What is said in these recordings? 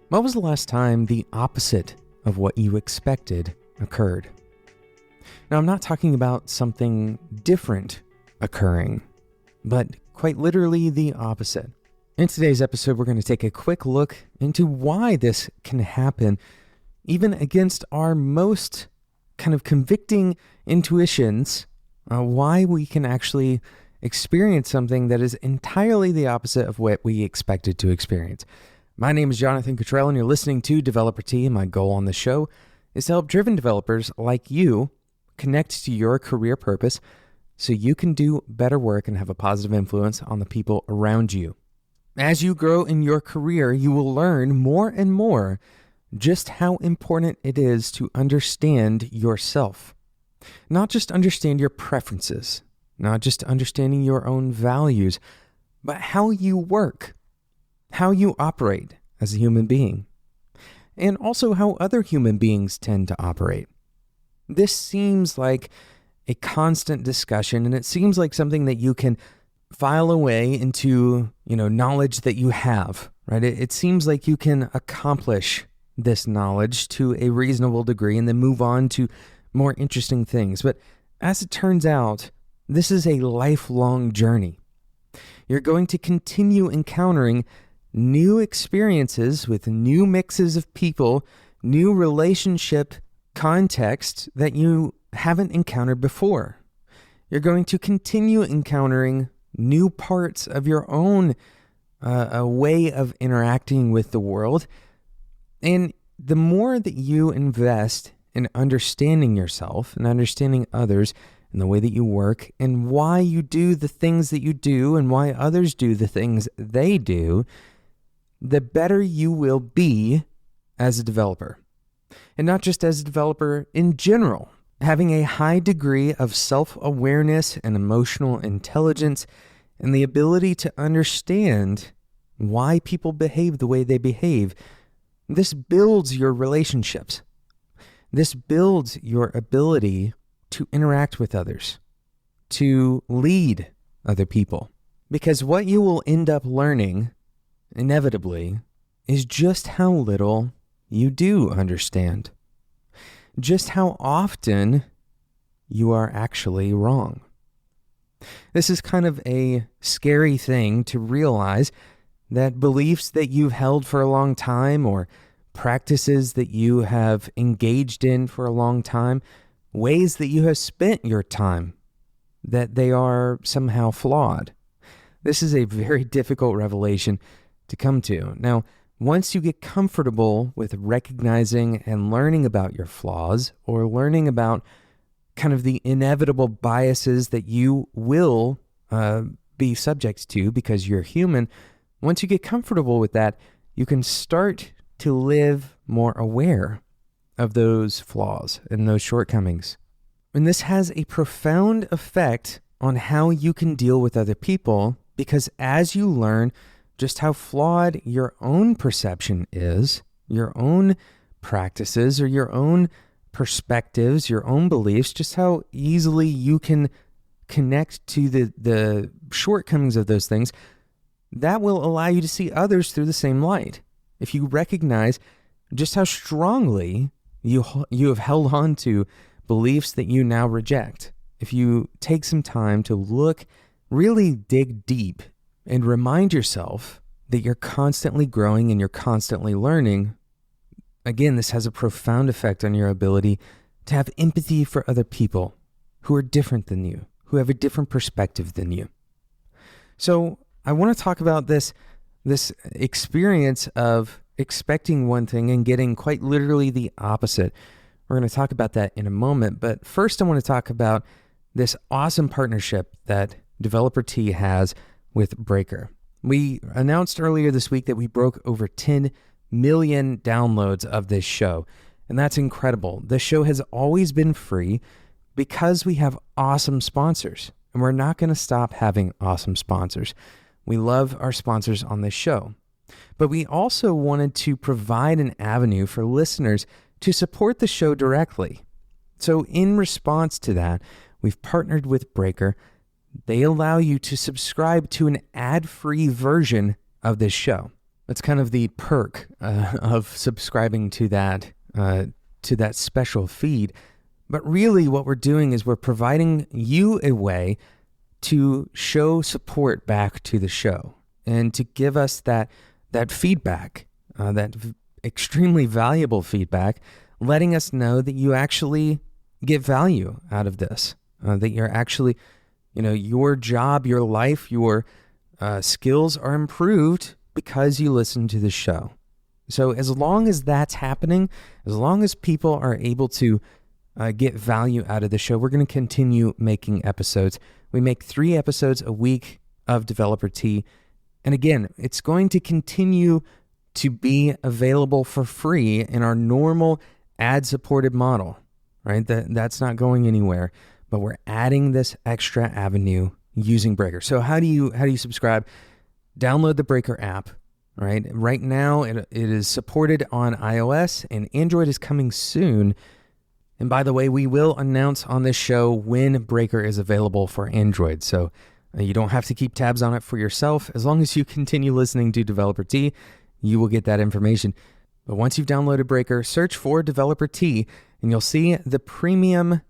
When was the last time the opposite of what you expected occurred? Now, I'm not talking about something different occurring, but quite literally the opposite. In today's episode, we're going to take a quick look into why this can happen, even against our most kind of convicting intuitions, why we can actually experience something that is entirely the opposite of what we expected to experience. My name is Jonathan Cottrell, and you're listening to Developer T, and my goal on the show is to help driven developers like you connect to your career purpose so you can do better work and have a positive influence on the people around you. As you grow in your career, you will learn more and more just how important it is to understand yourself. Not just understand your preferences, not just understanding your own values, but how you work, how you operate as a human being, and also how other human beings tend to operate. This seems like a constant discussion, and it seems like something that you can file away into, knowledge that you have, right? It seems like you can accomplish this knowledge to a reasonable degree and then move on to more interesting things. But as it turns out, this is a lifelong journey. You're going to continue encountering new experiences with new mixes of people, new relationship context that you haven't encountered before. You're going to continue encountering new parts of your own a way of interacting with the world. And the more that you invest in understanding yourself and understanding others and the way that you work and why you do the things that you do and why others do the things they do, the better you will be as a developer. And not just as a developer in general. Having a high degree of self-awareness and emotional intelligence and the ability to understand why people behave the way they behave, this builds your relationships. This builds your ability to interact with others, to lead other people. Because what you will end up learning inevitably is just how little you do understand, just how often you are actually wrong. This is kind of a scary thing to realize, that beliefs that you've held for a long time or practices that you have engaged in for a long time, ways that you have spent your time, that they are somehow flawed. This is a very difficult revelation to come to. Now, once you get comfortable with recognizing and learning about your flaws or learning about kind of the inevitable biases that you will be subject to because you're human, once you get comfortable with that, you can start to live more aware of those flaws and those shortcomings. And this has a profound effect on how you can deal with other people, because as you learn just how flawed your own perception is, your own practices or your own perspectives, your own beliefs, just how easily you can connect to the shortcomings of those things, that will allow you to see others through the same light. If you recognize just how strongly you have held on to beliefs that you now reject, if you take some time to look, really dig deep and remind yourself that you're constantly growing and you're constantly learning, again, this has a profound effect on your ability to have empathy for other people who are different than you, who have a different perspective than you. So I want to talk about this experience of expecting one thing and getting quite literally the opposite. We're going to talk about that in a moment, but first I want to talk about this awesome partnership that Developer T has with Breaker. We announced earlier this week that we broke over 10 million downloads of this show, and that's incredible. The show has always been free because we have awesome sponsors, and we're not going to stop having awesome sponsors. We love our sponsors on this show, but we also wanted to provide an avenue for listeners to support the show directly. So in response to that, we've partnered with Breaker. they allow you to subscribe to an ad-free version of this show. That's kind of the perk of subscribing to that special feed. But really what we're doing is we're providing you a way to show support back to the show and to give us that feedback, extremely valuable feedback, letting us know that you actually get value out of this, that you're actually, your job, your life, your skills are improved because you listen to the show. So as long as that's happening, as long as people are able to get value out of the show, we're going to continue making episodes. We make 3 episodes a week of Developer Tea. And again, it's going to continue to be available for free in our normal ad-supported model, right? That's not going anywhere, but we're adding this extra avenue using Breaker. So how do you subscribe? Download the Breaker app, right? Right now, it is supported on iOS, and Android is coming soon. And by the way, we will announce on this show when Breaker is available for Android. So you don't have to keep tabs on it for yourself. As long as you continue listening to Developer Tea, you will get that information. But once you've downloaded Breaker, search for Developer Tea, and you'll see the premium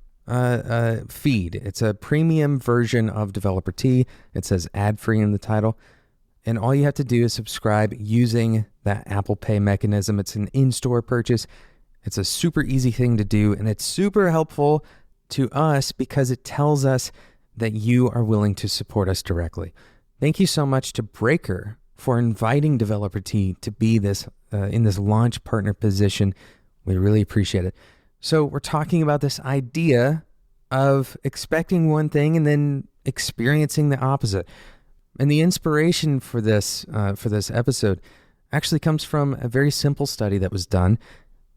feed. It's a premium version of Developer Tea. It says ad-free in the title. And all you have to do is subscribe using that Apple Pay mechanism. It's an in-store purchase. It's a super easy thing to do, and it's super helpful to us because it tells us that you are willing to support us directly. Thank you so much to Breaker for inviting Developer Tea to be this in this launch partner position. We really appreciate it. So we're talking about this idea of expecting one thing and then experiencing the opposite. And the inspiration for this episode actually comes from a very simple study that was done.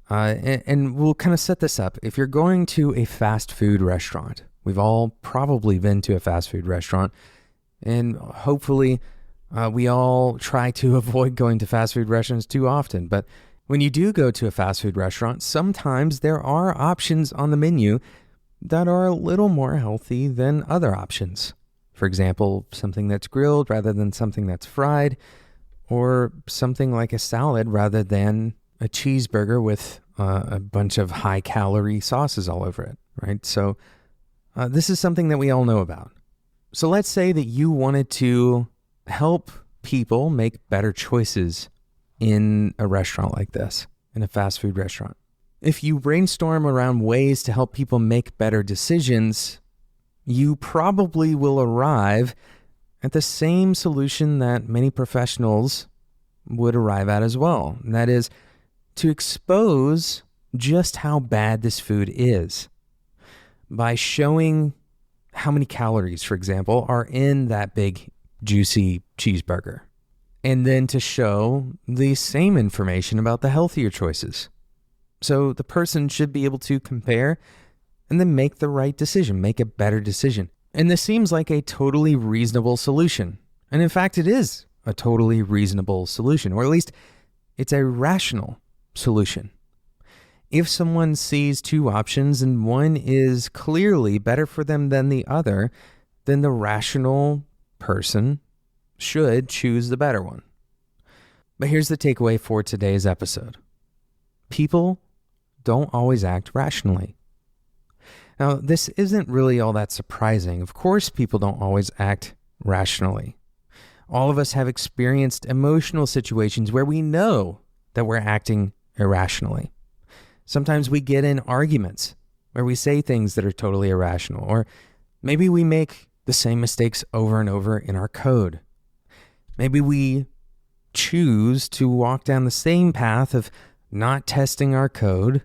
And we'll kind of set this up. If you're going to a fast food restaurant, we've all probably been to a fast food restaurant, and hopefully we all try to avoid going to fast food restaurants too often. But when you do go to a fast food restaurant, sometimes there are options on the menu that are a little more healthy than other options. For example, something that's grilled rather than something that's fried, or something like a salad rather than a cheeseburger with a bunch of high-calorie sauces all over it, right? So this is something that we all know about. So let's say that you wanted to help people make better choices in a restaurant like this, in a fast food restaurant. If you brainstorm around ways to help people make better decisions, you probably will arrive at the same solution that many professionals would arrive at as well. And that is to expose just how bad this food is by showing how many calories, for example, are in that big, juicy cheeseburger. And then to show the same information about the healthier choices. So the person should be able to compare and then make the right decision, make a better decision. And this seems like a totally reasonable solution. And in fact, it is a totally reasonable solution, or at least it's a rational solution. If someone sees 2 options and one is clearly better for them than the other, then the rational person should choose the better one. But here's the takeaway for today's episode. People don't always act rationally. Now, this isn't really all that surprising. Of course, people don't always act rationally. All of us have experienced emotional situations where we know that we're acting irrationally. Sometimes we get in arguments where we say things that are totally irrational, or maybe we make the same mistakes over and over in our code. Maybe we choose to walk down the same path of not testing our code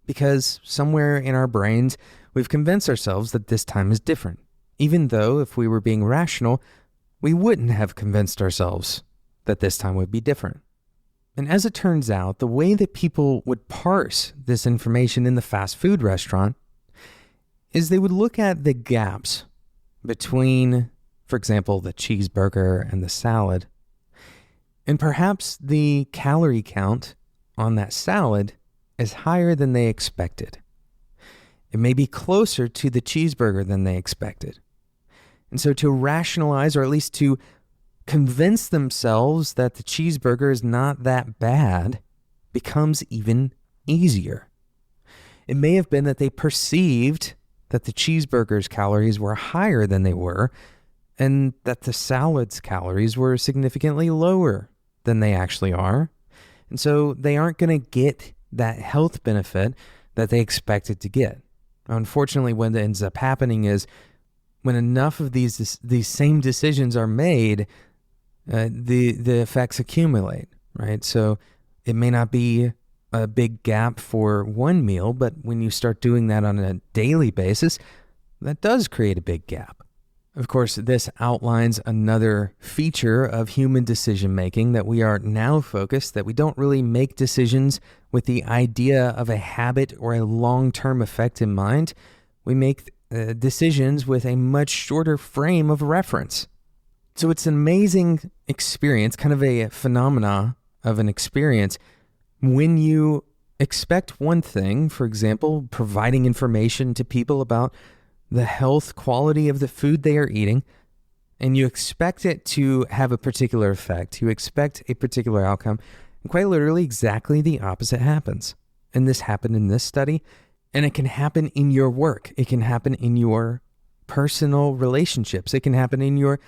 because somewhere in our brains we've convinced ourselves that this time is different, even though if we were being rational, we wouldn't have convinced ourselves that this time would be different. And as it turns out, the way that people would parse this information in the fast food restaurant is they would look at the gaps between, for example, the cheeseburger and the salad, and perhaps the calorie count on that salad is higher than they expected. It may be closer to the cheeseburger than they expected. And so to rationalize, or at least to convince themselves that the cheeseburger is not that bad, becomes even easier. It may have been that they perceived that the cheeseburger's calories were higher than they were, and that the salad's calories were significantly lower than they actually are. And so they aren't going to get that health benefit that they expected to get. Unfortunately, what ends up happening is when enough of these same decisions are made, the effects accumulate, right? So it may not be a big gap for one meal, but when you start doing that on a daily basis, that does create a big gap. Of course, this outlines another feature of human decision making, that we are now focused, that we don't really make decisions with the idea of a habit or a long-term effect in mind. We make decisions with a much shorter frame of reference. So it's an amazing experience, kind of a phenomena of an experience, when you expect one thing, for example, providing information to people about the health quality of the food they are eating, and you expect it to have a particular effect. You expect a particular outcome, and quite literally exactly the opposite happens. And this happened in this study, and it can happen in your work. It can happen in your personal relationships. It can happen in your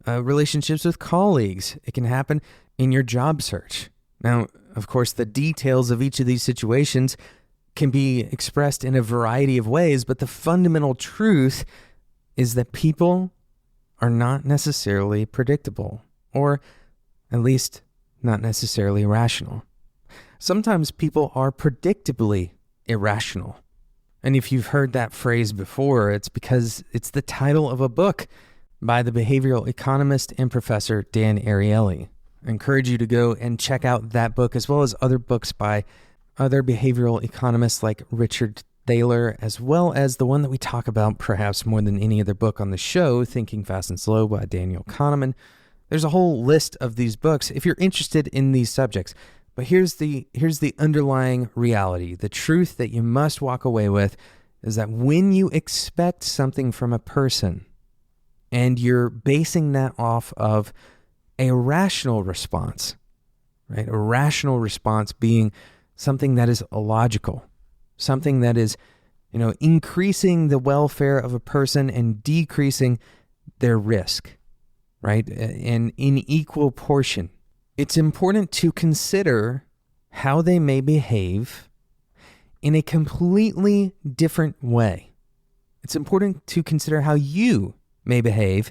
relationships with colleagues. It can happen in your job search. Now, of course, the details of each of these situations can be expressed in a variety of ways, but the fundamental truth is that people are not necessarily predictable, or at least not necessarily rational. Sometimes people are predictably irrational. And if you've heard that phrase before, it's because it's the title of a book by the behavioral economist and professor Dan Ariely. I encourage you to go and check out that book, as well as other books by other behavioral economists like Richard Thaler, as well as the one that we talk about perhaps more than any other book on the show, Thinking Fast and Slow by Daniel Kahneman. There's a whole list of these books if you're interested in these subjects. But here's the underlying reality. The truth that you must walk away with is that when you expect something from a person and you're basing that off of a rational response, right? A rational response being something that is illogical, something that is, increasing the welfare of a person and decreasing their risk, right? And in equal portion. It's important to consider how they may behave in a completely different way. It's important to consider how you may behave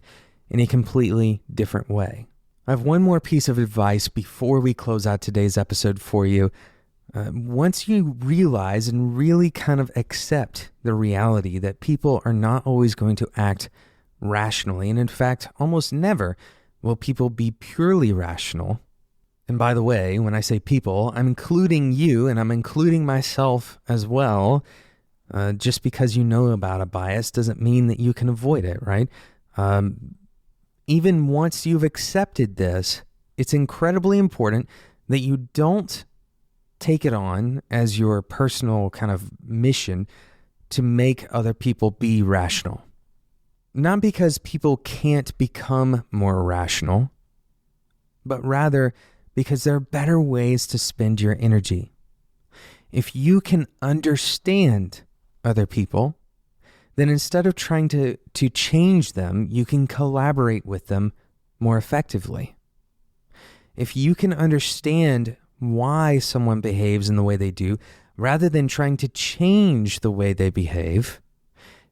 in a completely different way. I have one more piece of advice before we close out today's episode for you. Once you realize and really kind of accept the reality that people are not always going to act rationally, and in fact, almost never will people be purely rational. And by the way, when I say people, I'm including you and I'm including myself as well. Just because you know about a bias doesn't mean that you can avoid it, right? Even once you've accepted this, it's incredibly important that you don't take it on as your personal kind of mission to make other people be rational. Not because people can't become more rational, but rather because there are better ways to spend your energy. If you can understand other people, then instead of trying to change them, you can collaborate with them more effectively. If you can understand why someone behaves in the way they do, rather than trying to change the way they behave,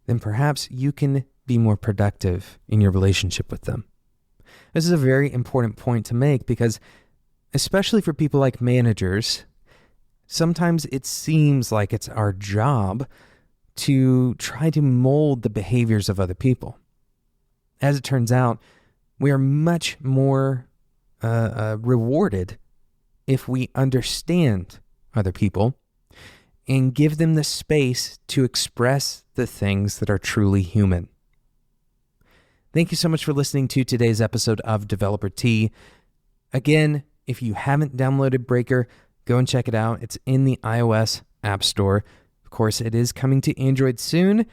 then perhaps you can be more productive in your relationship with them. This is a very important point to make because, especially for people like managers, sometimes it seems like it's our job to try to mold the behaviors of other people. As it turns out, we are much more rewarded if we understand other people and give them the space to express the things that are truly human. Thank you so much for listening to today's episode of Developer Tea. Again, if you haven't downloaded Breaker, go and check it out. It's in the iOS App Store. Of course, it is coming to Android soon.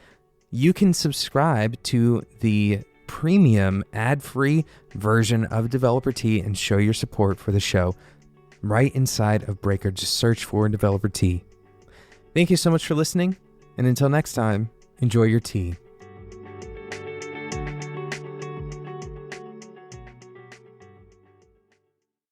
You can subscribe to the premium ad-free version of Developer Tea and show your support for the show right inside of Breaker. Just search for Developer Tea. Thank you so much for listening, and until next time, enjoy your tea.